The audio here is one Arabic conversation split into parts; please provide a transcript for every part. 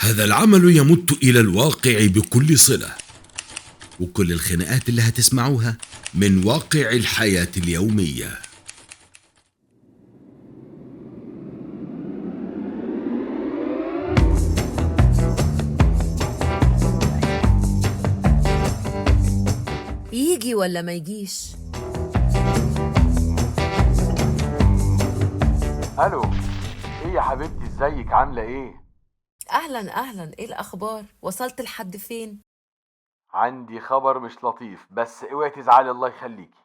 هذا العمل يمت إلى الواقع بكل صلة، وكل الخناقات اللي هتسمعوها من واقع الحياة اليومية. يجي ولا ما يجيش؟ الو. ايه يا حبيبتي، ازيك؟ عامله ايه؟ أهلا أهلا، إيه الأخبار؟ وصلت لحد فين؟ عندي خبر مش لطيف، بس اوعي تزعلي الله يخليكي.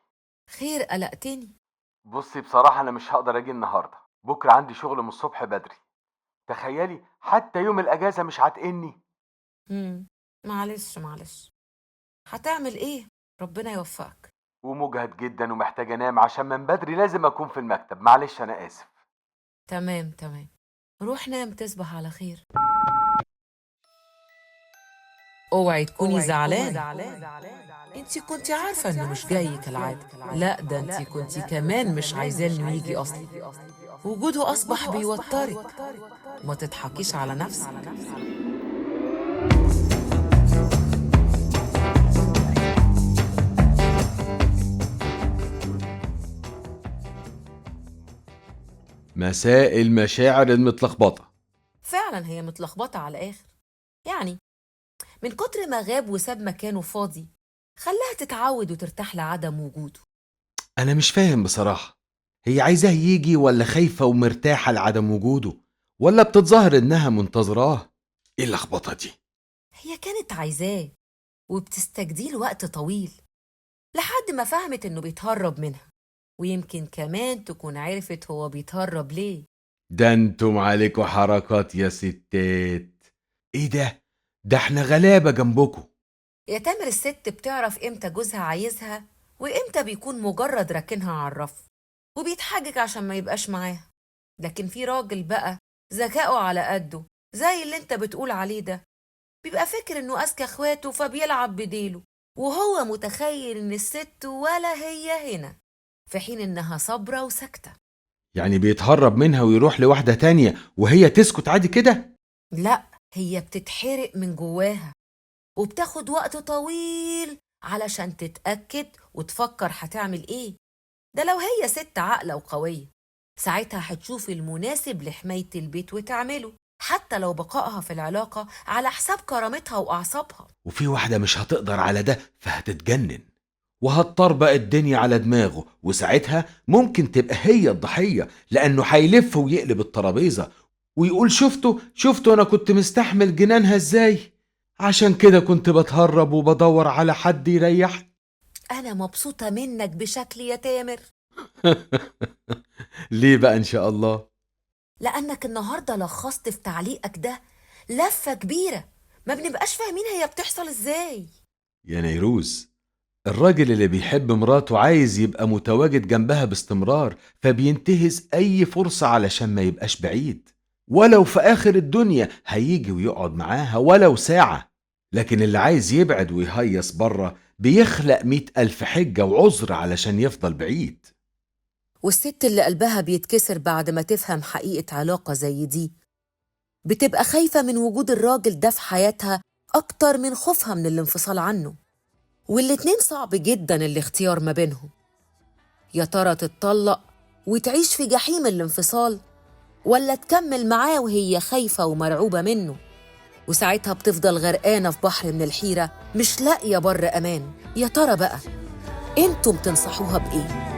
خير، قلقتني. بصي بصراحه انا مش هقدر اجي النهارده، بكره عندي شغل من الصبح بدري. تخيلي حتى يوم الاجازه مش عاتقني. معلش معلش، هتعمل إيه؟ ربنا يوفقك. ومجهد جدا ومحتاج انام عشان من بدري لازم اكون في المكتب، معلش انا اسف. تمام تمام، روح نام تصبح على خير. اوعي تكوني زعلانة. انتي كنتي عارفة انه مش جاي كالعادة، لا ده انتي كنتي كمان مش عايزاه انه يجي اصلا. وجوده اصبح بيوترك. ما تضحكيش على نفسك. مساء المشاعر المتلخبطة. فعلا هي متلخبطة على الاخر. يعني من كتر ما غاب وساب مكانه فاضي، خلاها تتعود وترتاح لعدم وجوده. أنا مش فاهم بصراحة، هي عايزاه يجي ولا خايفة ومرتاحة لعدم وجوده، ولا بتتظاهر إنها منتظراه؟ إيه اللخبطة دي؟ هي كانت عايزاه وبتستجديه لوقت طويل، لحد ما فهمت إنه بيتهرب منها، ويمكن كمان تكون عرفت هو بيتهرب ليه. ده انتم عليكوا حركات يا ستات. ايه ده احنا غلابة جنبكوا. يا تامر، الست بتعرف إمتى جوزها عايزها وإمتى بيكون مجرد راكنها على الرف وبيتحجج عشان ما يبقاش معاها. لكن في راجل بقى ذكائه على قده، زي اللي انت بتقول عليه ده، بيبقى فاكر إنه أذكى إخواته فبيلعب بديله، وهو متخيل إن الست ولا هي هنا، في حين إنها صابرة وساكتة. يعني بيتهرب منها ويروح لواحدة تانية وهي تسكت عادي كده؟ لا، هي بتتحرق من جواها، وبتاخد وقت طويل علشان تتأكد وتفكر هتعمل ايه. ده لو هي ست عاقلة وقوية، ساعتها هتشوف المناسب لحماية البيت وتعمله، حتى لو بقائها في العلاقة على حساب كرامتها وأعصابها. وفي واحدة مش هتقدر على ده فهتتجنن وهتطربق الدنيا على دماغه، وساعتها ممكن تبقى هي الضحية، لأنه هيلف ويقلب الترابيزة ويقول شفتوا أنا كنت مستحمل جنانها إزاي، عشان كده كنت بتهرب وبدور على حد يريح. أنا مبسوطة منك بشكل يا تامر. ليه بقى إن شاء الله؟ لأنك النهاردة لخصت في تعليقك ده لفة كبيرة، ما بنبقاش فاهمين هي بتحصل إزاي. يا نيروز، الراجل اللي بيحب مراته عايز يبقى متواجد جنبها باستمرار، فبينتهز أي فرصة علشان ما يبقاش بعيد، ولو في آخر الدنيا هيجي ويقعد معاها ولو ساعة. لكن اللي عايز يبعد ويهيص بره بيخلق 100,000 حجة وعذر علشان يفضل بعيد. والست اللي قلبها بيتكسر بعد ما تفهم حقيقة علاقة زي دي، بتبقى خايفة من وجود الراجل ده في حياتها أكتر من خوفها من الانفصال عنه. والاتنين صعب جدا الاختيار ما بينهم. يا ترى تتطلق وتعيش في جحيم الانفصال، ولا تكمل معاه وهي خايفة ومرعوبة منه، وساعتها بتفضل غرقانة في بحر من الحيرة مش لاقية بر أمان. يا ترى بقى انتم تنصحوها بإيه؟